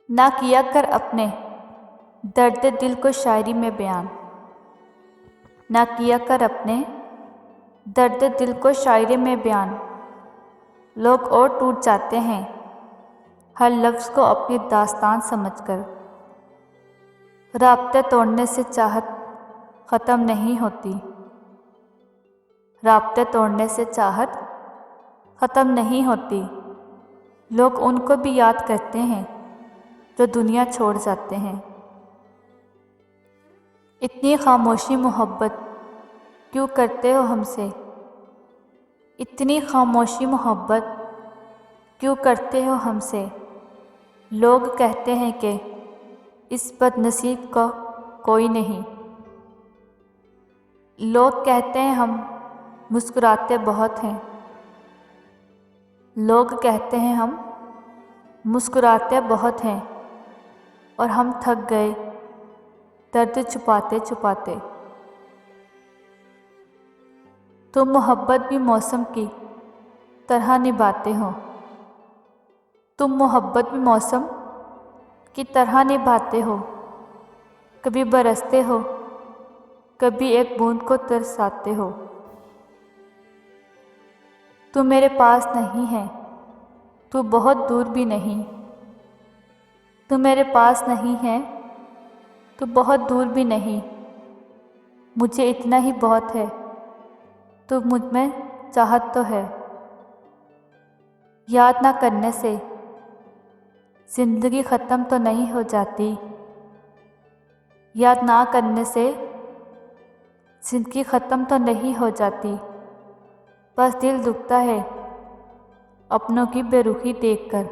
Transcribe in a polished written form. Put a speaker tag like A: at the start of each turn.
A: نہ کیا کر اپنے درد دل کو شاعری میں بیان، نہ کیا کر اپنے درد دل کو شاعری میں بیان۔ لوگ اور ٹوٹ جاتے ہیں ہر لفظ کو اپنی داستان سمجھ کر۔ رابطے توڑنے سے چاہت ختم نہیں ہوتی، رابطے توڑنے سے چاہت ختم نہیں ہوتی۔ لوگ ان کو بھی یاد کرتے ہیں جو دنیا چھوڑ جاتے ہیں۔ اتنی خاموشی محبت کیوں کرتے ہو ہم سے؟ اتنی خاموشی محبت کیوں کرتے ہو ہم سے؟ لوگ کہتے ہیں کہ اس بد نصیب کا کوئی نہیں۔ لوگ کہتے ہیں ہم مسکراتے بہت ہیں، لوگ کہتے ہیں ہم مسکراتے بہت ہیں، اور ہم تھک گئے درد چھپاتے چھپاتے۔ تم محبت بھی موسم کی طرح نبھاتے ہو، تم محبت بھی موسم کی طرح نبھاتے ہو۔ کبھی برستے ہو، کبھی ایک بوند کو ترساتے ہو۔ تو میرے پاس نہیں ہے، تو بہت دور بھی نہیں۔ تو میرے پاس نہیں ہے، تو بہت دور بھی نہیں۔ مجھے اتنا ہی بہت ہے، تو مجھ میں چاہت تو ہے۔ یاد نہ کرنے سے زندگی ختم تو نہیں ہو جاتی، یاد نہ کرنے سے زندگی ختم تو نہیں ہو جاتی۔ بس دل دکھتا ہے اپنوں کی بے رخی دیکھ کر۔